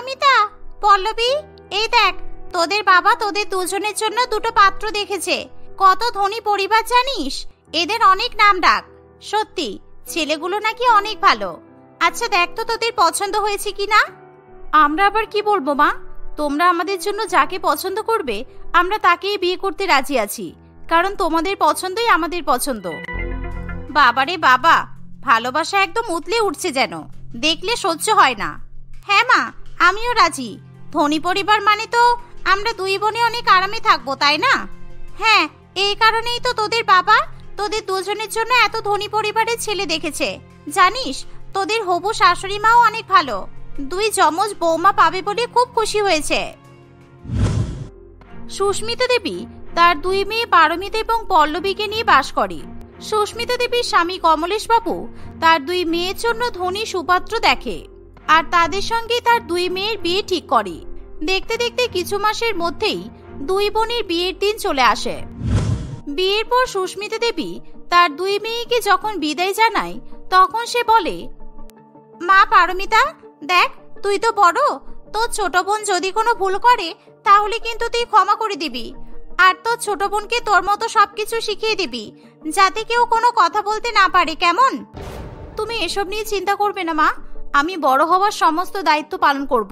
পারমিতা, পল্লবী, এই দেখ, তোদের বাবা তোদের দুজনের জন্য দুটো পাত্র দেখেছে। কত ধনী পরিবার জানিস? এদের অনেক নাম ডাক। সত্যি ছেলেগুলো নাকি অনেক ভালো। আচ্ছা দেখ তো তোদের পছন্দ হয়েছে কিনা। আমরা আবার কি বলবো মা, তোমরা আমাদের জন্য যাকে পছন্দ করবে আমরা তাকেই বিয়ে করতে রাজি আছি, কারণ তোমাদের পছন্দই আমাদের পছন্দ। বাবারে বাবা, ভালোবাসা একদম উতলে উঠছে, যেন দেখলে সহ্য হয় না। হ্যাঁ মা, আমিও রাজি। ধনী পরিবার মানে তো আমরা দুই বোনে অনেক আরামে থাকবো, তাই না? হ্যাঁ, এই কারণেই তো তোদের বাবা তোদের দুজনের জন্য এত ধনী পরিবারের ছেলে দেখেছে। জানিস, তোদের হবু শাশুড়ি মাও অনেক ভালো। দুই যমজ বৌমা পাবে বলে খুব খুশি হয়েছে। সুস্মিতা দেবী তার দুই মেয়ে পারমিতা এবং পল্লবীকে নিয়ে বাস করে। সুস্মিতা দেবীর স্বামী কমলেশ বাবু তার দুই মেয়ের জন্য ধনী সুপাত্র দেখে, আর তাদের সঙ্গে তার দুই মেয়ের বিয়ে ঠিক করে। দেখতে দেখতে কিছু মাসের মধ্যেই দুই বোনের বিয়ের দিন চলে আসে। বিয়ের পর সুস্মিতা দেবী তার দুই মেয়েকে যখন বিদায় জানায়, তখন সে বলে, মা পারমিতা, দেখ তুই তো বড়, তোর ছোট বোন যদি কোনো ভুল করে তাহলে কিন্তু তুই ক্ষমা করে দিবি, আর তোর ছোট বোনকে তোর মতো সবকিছু শিখিয়ে দিবি, যাতে কেউ কোনো কথা বলতে না পারে, কেমন? তুমি এসব নিয়ে চিন্তা করবে না মা, আমি বড় হওয়ার সমস্ত দায়িত্ব পালন করব।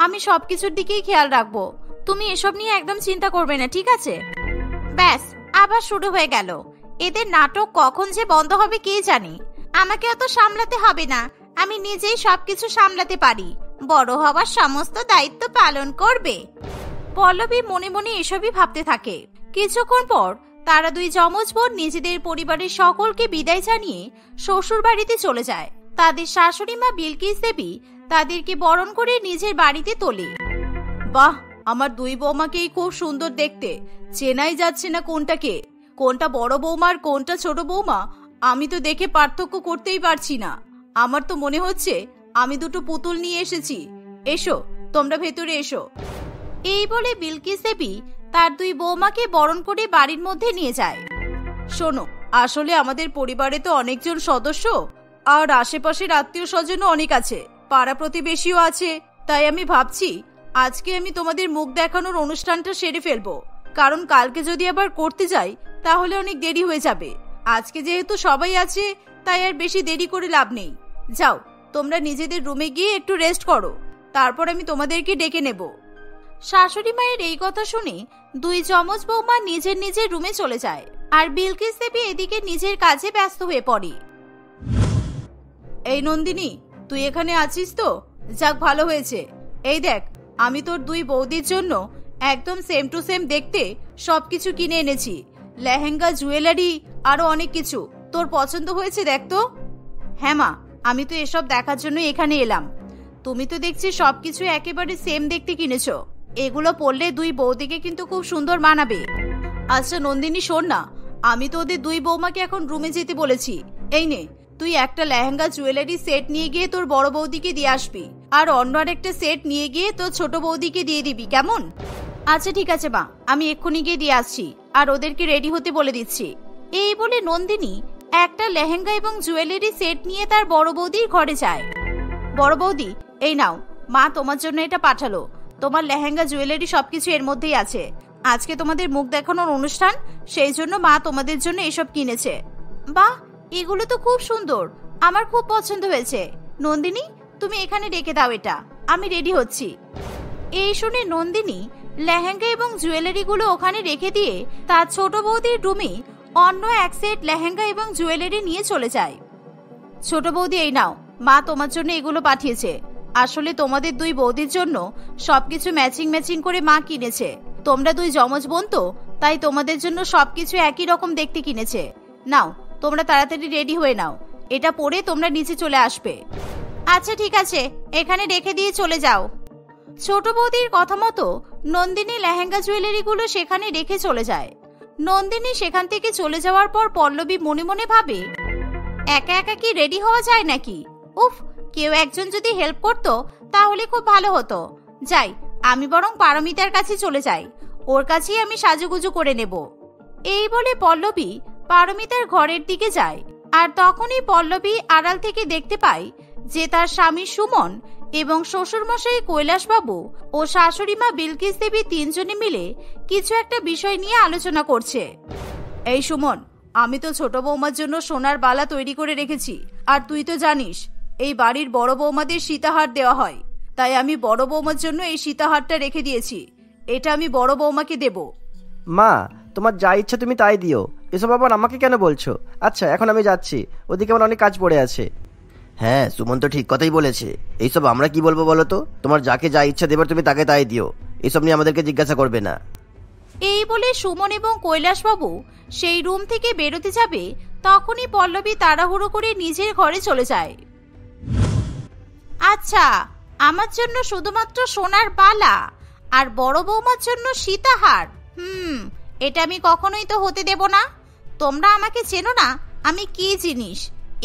আমি সবকিছুর দিকেই খেয়াল রাখবো। তুমি এসব নিয়ে একদম চিন্তা করবে না, ঠিক আছে? ব্যাস, আবার শুরু হয়ে গেল। এদের নাটক কখন যে বন্ধ হবে কে জানে। আমাকে অত সামলাতে হবে না, আমি নিজেই সবকিছু সামলাতে পারি। বড় হওয়ার সমস্ত দায়িত্ব পালন করবে। পল্লবী মনে মনে এসবই ভাবতে থাকে। কিছুক্ষণ পর তারা দুই যমজ বোন নিজেদের পরিবারের সকলকে বিদায় জানিয়ে শ্বশুর বাড়িতে চলে যায়। তাদের শাশুড়ি মা বিলকিস দেবী তাদেরকে বরণ করে নিজের বাড়িতে তোলে। বাহ, আমার দুই বৌমাকেই খুব সুন্দর দেখতে। চেনাই যাচ্ছে না কোনটাকে, কোনটা বড় বৌমা আর কোনটা ছোট বৌমা। আমি তো দেখে পার্থক্য করতেই পারছি না। আমার তো মনে হচ্ছে আমি দুটো পুতুল নিয়ে এসেছি। এসো, তোমরা ভেতরে এসো। এই বলে বিলকিস দেবী তার দুই বৌমাকে বরণ করে বাড়ির মধ্যে নিয়ে যায়। শোনো, আসলে আমাদের পরিবারে তো অনেকজন সদস্য, আর আশেপাশের আত্মীয় স্বজনও অনেক আছে, পাড়া প্রতিবেশীও আছে। তাই আমি ভাবছি আজকে আমি তোমাদের মুখ দেখানোর অনুষ্ঠানটা সেরে ফেলবো, কারণ কালকে যদি আবার করতে যাই তাহলে অনেক দেরি হয়ে যাবে। আজকে যেহেতু সবাই আছে তাই আর বেশি দেরি করে লাভ নেই। যাও, তোমরা নিজেদের রুমে গিয়ে একটু রেস্ট করো, তারপর আমি তোমাদেরকে ডেকে নেব। শাশুড়ি মায়ের এই কথা শুনে দুই যমজ বৌমা নিজের নিজের রুমে চলে যায়, আর বিলকিস দেবী এদিকে নিজের কাজে ব্যস্ত হয়ে পড়ে। এই নন্দিনী, তুই এখানে আছিস তো? যাক, ভালো হয়েছে। এই দেখ, আমি তোর দুই বৌদির জন্য একদম সেম টু সেম দেখতে সবকিছু কিনে এনেছি। লেহেঙ্গা, জুয়েলারি, আরো অনেক কিছু। তোর পছন্দ হয়েছে দেখ তো। হ্যাঁ মা, আমি তো এসব দেখার জন্য এখানে এলাম। তুমি তো দেখছি সবকিছু একেবারে সেম দেখতে কিনেছো। এগুলো পরলে দুই বৌদিকে কিন্তু খুব সুন্দর মানাবে। আচ্ছা নন্দিনী, শোন না, আমি তো ওদের দুই বৌমাকে এখন রুমে যেতে বলেছি। এই নে, তুই একটা লেহেঙ্গা জুয়েলারি সেট নিয়ে গিয়ে তোর বড় বৌদিকে দিয়ে আসবি, আর অন্য একটা সেট নিয়ে গিয়ে তোর ছোট বৌদিকে দিয়ে দিবি, কেমন? আচ্ছা ঠিক আছে মা, আমি এক্ষুনি গিয়ে দিয়ে আসছি, আর ওদেরকে রেডি হতে বলে দিচ্ছি। এই বলে নন্দিনী একটা লেহেঙ্গা এবং জুয়েলারি সেট নিয়ে তার বড় বৌদির ঘরে যায়। বড় বৌদি, এই নাও, মা তোমার জন্য এটা পাঠালো। তোমার লেহেঙ্গা, জুয়েলারি সবকিছু এর মধ্যেই আছে। আজকে তোমাদের মুখ দেখানোর অনুষ্ঠান, সেই জন্য মা তোমাদের জন্য এসব কিনেছে। বাহ, এগুলো তো খুব সুন্দর, আমার খুব পছন্দ হয়েছে। নন্দিনী, তুমি এখানে রেখে দাও এটা, আমি রেডি হচ্ছি। এই শুনে নন্দিনী লেহেঙ্গা এবং জুয়েলারি গুলো ওখানে রেখে দিয়ে তার ছোট বৌদির রুমে অন্য এক সেট লেহেঙ্গা এবং জুয়েলারি নিয়ে চলে যায়। ছোট বৌদি, এই নাও, মা তোমার জন্য এগুলো পাঠিয়েছে। আসলে তোমাদের দুই বৌদির জন্য সবকিছু ম্যাচিং ম্যাচিং করে মা কিনেছে। তোমরা দুই যমজ বোন তো, তাই তোমাদের জন্য সবকিছু একই রকম দেখতে কিনেছে। নাও, তোমরা তাড়াতাড়ি রেডি হয়ে নাও, এটা পরে তোমরা নিচে চলে আসবে। আচ্ছা ঠিক আছে, এখানে রেখে দিয়ে চলে যাও। ছোট বৌদির কথা মতো নন্দিনী লেহেঙ্গা জুয়েলারি গুলো সেখানে রেখে চলে যায়। নন্দিনী সেখান থেকে চলে যাওয়ার পর পল্লবী মনে মনে ভাবে, একা একা কি রেডি হওয়া যায় নাকি? উফ, কেউ একজন যদি হেল্প করতো তাহলে খুব ভালো হতো। যাই, আমি বরং পারমিতার কাছে চলে যাই, ওর কাছেই আমি সাজুগুজু করে নেব। এই বলে পল্লবী পারমিতার ঘরের দিকে যায়। আর তখনই পল্লবী আড়াল থেকে দেখতে পায় যে তার স্বামী সুমন এবং শ্বশুরমশাই কৈলাসবাবু ও শাশুড়ি মা বিলকিস দেবী তিনজনে মিলে কিছু একটা বিষয় নিয়ে আলোচনা করছে। এই সুমন, আমি তো ছোট বৌমার জন্য সোনার বালা তৈরি করে রেখেছি, আর তুই তো জানিস এই বাড়ির বড় বৌমাদের সীতাহার দেওয়া হয়, তাই আমি বড় বৌমার জন্য এই সীতাহারটা রেখে দিয়েছি। এটা আমি বড় বৌমাকে দেব। মা, তোমার যা ইচ্ছা তুমি তাই দিও, এসব আবার আমাকে কেন বলছো? আচ্ছা, এখন আমি যাচ্ছি, ওদিকে আমার অনেক কাজ পড়ে আছে। হ্যাঁ, সুমন তো ঠিক কথাই বলেছে। এইসব আমরা কি বলবো বলো তো? তোমার যাকে যা ইচ্ছা দেবার তুমি তাকে তাই দিও, এসব নিয়ে আমাদেরকে জিজ্ঞাসা করবে না। এই বলে সুমন এবং কৈলাসবাবু সেই রুম থেকে বেরোতে যাবে, তখনই পল্লবী তাড়াহুড়ো করে নিজের ঘরে চলে যায়। আচ্ছা, আমার জন্য শুধুমাত্র সোনার বালা আর বড় বৌমার জন্য সীতাহার? এটা আমি কখনোই তো হতে দেব না। তোমরা আমাকে চেনো না আমি কি জিনিস,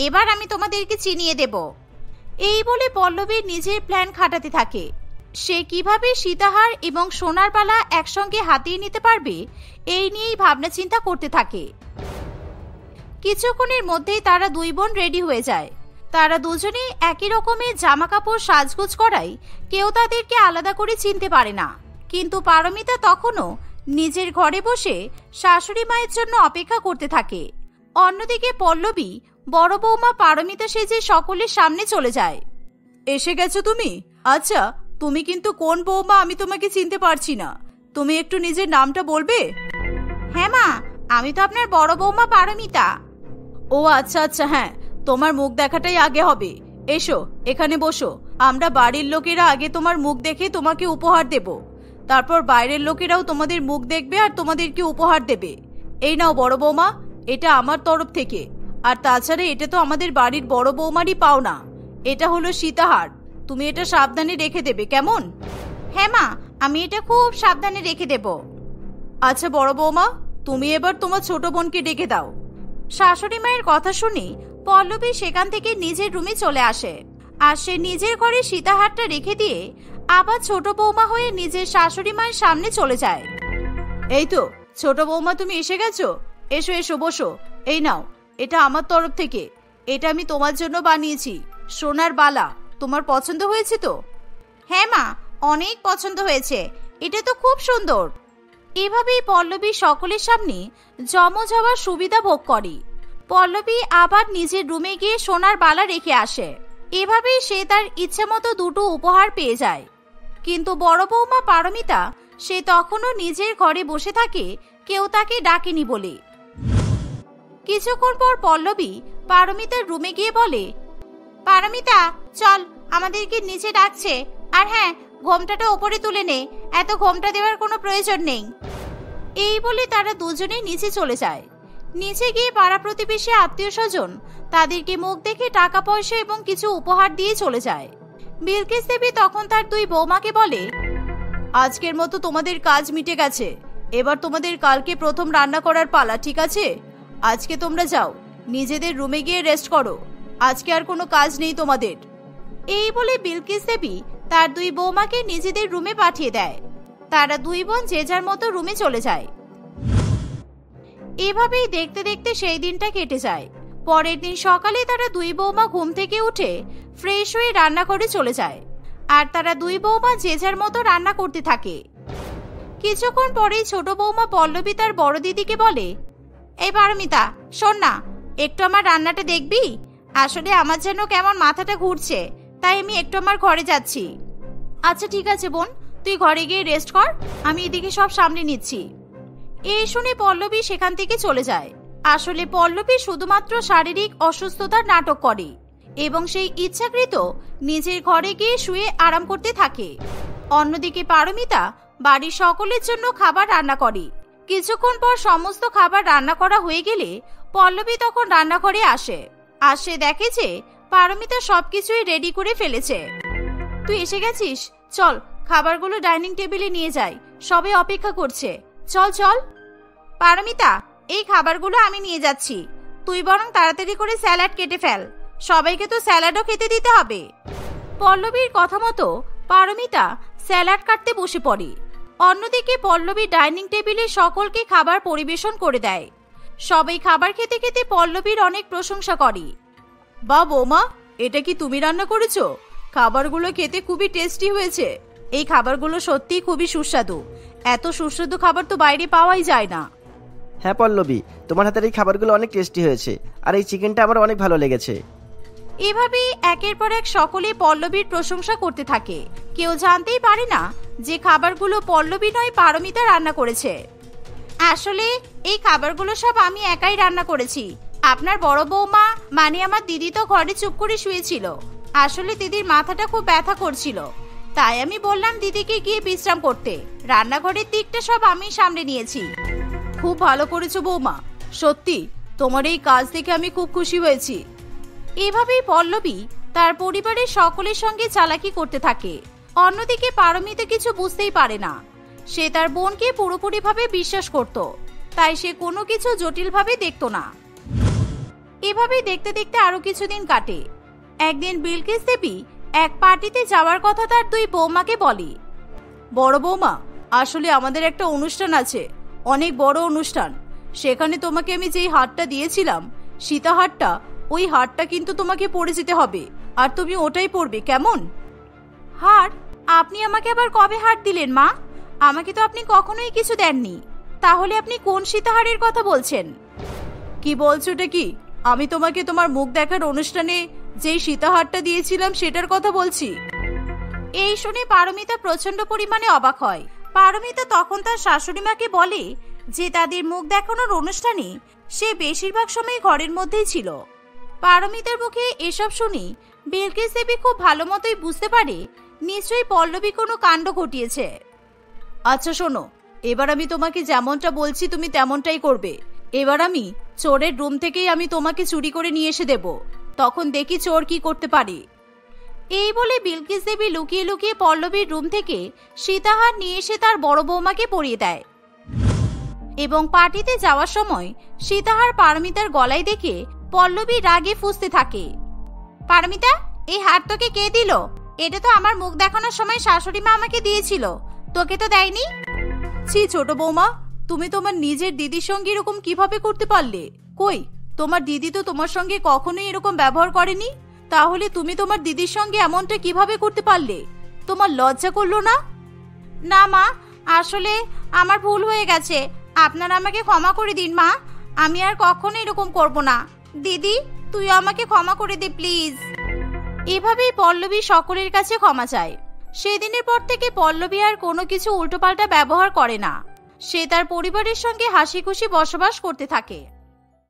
এবার আমি তোমাদেরকে চিনিয়ে দেব। এই বলে পল্লবী নিজের প্ল্যান খাটাতে থাকে। সে কিভাবে সীতাহার এবং সোনার বালা একসঙ্গে হাতিয়ে নিতে পারবে এই নিয়েই ভাবনা চিন্তা করতে থাকে। কিছুক্ষণের মধ্যেই তারা দুই বোন রেডি হয়ে যায়। তারা দুজনেই একই রকমের জামা কাপড় সাজগোজ করায় কেউ তাদেরকে আলাদা করে চিনতে পারে না। কিন্তু পারমিতা তখনও নিজের ঘরে বসে শাশুড়ি মায়ের জন্য অপেক্ষা করতে থাকে। অন্যদিকে পল্লবী বড় বৌমা পারমিতা সেজে সকলের সামনে চলে যায়। এসে গেছো তুমি? আচ্ছা, তুমি কিন্তু কোন বৌমা আমি তোমাকে চিনতে পারছি না, তুমি একটু নিজের নামটা বলবে? হ্যাঁ মা, আমি তো আপনার বড় বৌমা পারমিতা। ও আচ্ছা আচ্ছা, হ্যাঁ, তোমার মুখ দেখাটাই আগে হবে। এসো, এখানে বসো। আমরা বাড়ির লোকেরা আগে তোমার মুখ দেখে তোমাকে উপহার দেব, তারপর বাইরের লোকেরাও তোমাদের মুখ দেখবে আর তোমাদেরকে উপহার দেবে। এই নাও বড় বৌমা, এটা আমার তরফ থেকে। আর তাছাড়া এটা তো আমাদের বাড়ির বড় বৌমারই পাওনা। এটা হলো সীতাহার, তুমি এটা সাবধানে রেখে দেবে, কেমন? হ্যাঁ মা, আমি এটা খুব সাবধানে রেখে দেব। আচ্ছা বড় বৌমা, তুমি এবার তোমার ছোট বোনকে ডেকে দাও। শাশুড়ি মায়ের কথা শুনে পল্লবী সেখান থেকে নিজের রুমে চলে আসে। আর সে নিজের ঘরে সীতাহারটা রেখে দিয়ে আবার ছোট বৌমা হয়ে নিজের শাশুড়ি মায়ের সামনে চলে যায়। এই তো ছোট বৌমা, তুমি এসে গেছো। এসো এসো, বসো। এই নাও, এটা আমার তরফ থেকে। এটা আমি তোমার জন্য বানিয়েছি, সোনার বালা। তোমার পছন্দ হয়েছে তো? হ্যাঁ মা, অনেক পছন্দ হয়েছে, এটা তো খুব সুন্দর। এভাবেই পল্লবী সকলের সামনে জমজ হওয়ার সুবিধা ভোগ করে। পল্লবী আবার নিজের রুমে গিয়ে সোনার বালা রেখে আসে। এভাবেই সে তার ইচ্ছে মতো দুটো উপহার পেয়ে যায়। কিন্তু বড় বৌমা পারমিতা সে তখনও নিজের ঘরে বসে থাকে, কেউ তাকে ডাকেনি বলে। কিছুক্ষণ পর পল্লবী পারমিতার রুমে গিয়ে বলে, পারমিতা চল, আমাদেরকে নিচে ডাকছে। আর হ্যাঁ, ঘোমটাটা ওপরে তুলে নে, এত ঘোমটা দেওয়ার কোনো প্রয়োজন নেই। এই বলে তারা দুজনে নিচে চলে যায়। নিচে গিয়ে পাড়া প্রতিবেশী আত্মীয় স্বজন তাদেরকে মুখ দেখে টাকা পয়সা এবং কিছু উপহার দিয়ে চলে যায়। বিলকিস দেবী তখন তার দুই বৌমাকে বলে, আজকের মতো তোমাদের কাজ মিটে গেছে, এবার তোমাদের কালকে প্রথম রান্না করার পালা, ঠিক আছে? আজকে তোমরা যাও, নিজেদের রুমে গিয়ে রেস্ট করো, আজকে আর কোনো কাজ নেই তোমাদের। এই বলে বিলকিস দেবী তার দুই বৌমাকে নিজেদের রুমে পাঠিয়ে দেয়। তারা দুই বোন যে যার মতো রুমে চলে যায়। এভাবেই দেখতে দেখতে সেই দিনটা কেটে যায়। পরের দিন সকালে তারা দুই বৌমা ঘুম থেকে উঠে ফ্রেশ হয়ে রান্না করে চলে যায়। আর তারা দুই বৌমা যে যার মতো রান্না করতে থাকে। কিছুক্ষণ পরেই ছোট বৌমা পল্লবী তার বড় দিদিকে বলে, এই পারমিতা শোন না, একটু আমার রান্নাটা দেখবি? আসলে আমার যেন কেমন মাথাটা ঘুরছে, তাই আমি একটু আমার ঘরে যাচ্ছি। আচ্ছা ঠিক আছে বোন, তুই ঘরে গিয়ে রেস্ট কর, আমি এদিকে সব সামনে নিচ্ছি। এই শুনে পল্লবী সেখান থেকে চলে যায়। আসলে পল্লবী শুধুমাত্র শারীরিক অসুস্থতার নাটক করে এবং সেই ইচ্ছাকৃত নিজের ঘরে গিয়ে শুয়ে আরাম করতে থাকে। অন্যদিকে পারমিতা বাড়ির সকলের জন্য খাবার রান্না করে। কিছুক্ষণ পর সমস্ত খাবার রান্না করা হয়ে গেলে পল্লবী তখন রান্নাঘরে আসে। আর সে দেখে যে পারমিতা সবকিছুই রেডি করে ফেলেছে। তুই এসে গেছিস, চল খাবারগুলো ডাইনিং টেবিলে নিয়ে যাই, সবাই অপেক্ষা করছে, চল চল। পারমিতা, এই খাবারগুলো আমি নিয়ে যাচ্ছি, তুই বরং তাড়াতাড়ি করে স্যালাড কেটে ফেল, সবাইকে তো স্যালাডও খেতে দিতে হবে। পল্লবীর কথা মতো পারমিতা স্যালাড কাটতে বসে পড়ে। অন্যদিকে পল্লবী ডাইনিং টেবিলে সকলকে খাবার পরিবেশন করে দেয়। সবাই খাবার খেতে খেতে পল্লবীর অনেক প্রশংসা করে। বা বৌমা, এটা কি তুমি রান্না করেছো? খাবারগুলো খেতে খুবই টেস্টি হয়েছে। এই খাবারগুলো সত্যিই খুবই সুস্বাদু। এত সুস্বাদু খাবার তো বাইরে পাওয়াই যায় না। হ্যাঁ পল্লবী, তোমার হাতের এই খাবারগুলো অনেক টেস্টি হয়েছে, আর এই চিকেনটা আমার অনেক ভালো লেগেছে। এভাবেই একের পর এক সকলে পল্লবীর প্রশংসা করতে থাকে। কেউ জানতেই পারে না যে খাবারগুলো পল্লবী নয়, পারমিতা রান্না করেছে। আসলে এই খাবারগুলো সব আমি একাই রান্না করেছি। আপনার বড় বৌমা মানে আমার দিদি তো ঘরে চুপ করে শুয়েছিল। আসলে দিদির মাথাটা খুব ব্যথা করছিল, তাই আমি বললাম দিদিকে গিয়ে বিশ্রাম করতে। রান্নাঘরের দিকটা সব আমি সামলে নিয়েছি। খুব ভালো করেছো বৌমা, সত্যি তোমার এই কাজ দেখে আমি খুব খুশি হয়েছি। এভাবেই পল্লবী তার পরিবারের সকলের সঙ্গে চালাকি করতে থাকে। অন্যদিকে পারমিতা কিছু বুঝতেই পারে না। সে তার বোনকে পুরোপুরিভাবে বিশ্বাস করত, তাই সে কোনো কিছু জটিলভাবে দেখত না। এভাবেই দেখতে দেখতে আরো কিছুদিন কাটে। একদিন বিলকিস দেবী এক পার্টিতে যাওয়ার কথা তার দুই বৌমাকে বলে। বড় বৌমা, আসলে আমাদের একটা অনুষ্ঠান আছে, অনেক বড় অনুষ্ঠান। সেখানে তোমাকে আমি যেই হারটা দিয়েছিলাম, সীতাহারটা, ওই হারটা কিন্তু তোমাকে পরে যেতে হবে, আর তুমি ওটাই পরবে, কেমন? হার? আপনি আমাকে আবার কবে হার দিলেন মা? আমাকে তো আপনি কখনোই কিছু দেননি। তাহলে আপনি কোন সীতাহারের কথা বলছেন? কি বলছো এটা কি? আমি তোমাকে তোমার মুখ দেখার অনুষ্ঠানে যেই সীতাহারটা দিয়েছিলাম সেটার কথা বলছি। এই শুনে পারমিতা প্রচন্ড পরিমাণে অবাক হয়। পারমিতা তখন তার শাশুড়ি মাকে বলে যে তাদের মুখ দেখানোর অনুষ্ঠানে সে বেশিরভাগ সময় ঘরের মধ্যেই ছিল। পারমিতার মুখে এসব শুনি বিলকিস দেবী খুব ভালো মতোই বুঝতে পারে নিশ্চয়ই পল্লবী কোনো কাণ্ড ঘটিয়েছে। আচ্ছা শোনো, এবার আমি তোমাকে যেমনটা বলছি তুমি তেমনটাই করবে। এবার আমি চোরের রুম থেকেই আমি তোমাকে চুরি করে নিয়ে এসে দেব, তখন দেখি চোর কি করতে পারে। এই বলে বিলকিস দেবী লুকিয়ে লুকিয়ে পল্লবীর রুম থেকে সীতাহার নিয়ে এসে তার বড় বৌমাকে পরিয়ে দেয় এবং পার্টিতে যাওয়ার সময় সীতাহার পারমিতার গলায় দেখে পল্লবী রাগে ফুঁসতে থাকে। পারমিতা, এই হার তোকে কে দিল? এটা তো আমার মুখ দেখানোর সময় শাশুড়ি মা আমাকে দিয়েছিল, তোকে তো দেয়নি। ছি ছোট বৌমা, তুমি তোমার নিজের দিদির সঙ্গে এরকম কিভাবে করতে পারলে? কই, তোমার দিদি তো তোমার সঙ্গে কখনোই এরকম ব্যবহার করেনি। তাহলে তুমি তোমার দিদির সঙ্গে এমনটা কিভাবে করতে পারলে? তোমার লজ্জা করলো না? না মা, আসলে আমার ভুল হয়ে গেছে, আপনারা আমাকে ক্ষমা করে দিন মা। আমি আর কখনো এরকম করব না। দিদি, তুই আমাকে ক্ষমা করে দে প্লিজ। এভাবেই পল্লবী সকলের কাছে ক্ষমা চায়। সেদিনের পর থেকে পল্লবী আর কোনো কিছু উল্টোপাল্টা ব্যবহার করে না। সে তার পরিবারের সঙ্গে হাসি খুশি বসবাস করতে থাকে।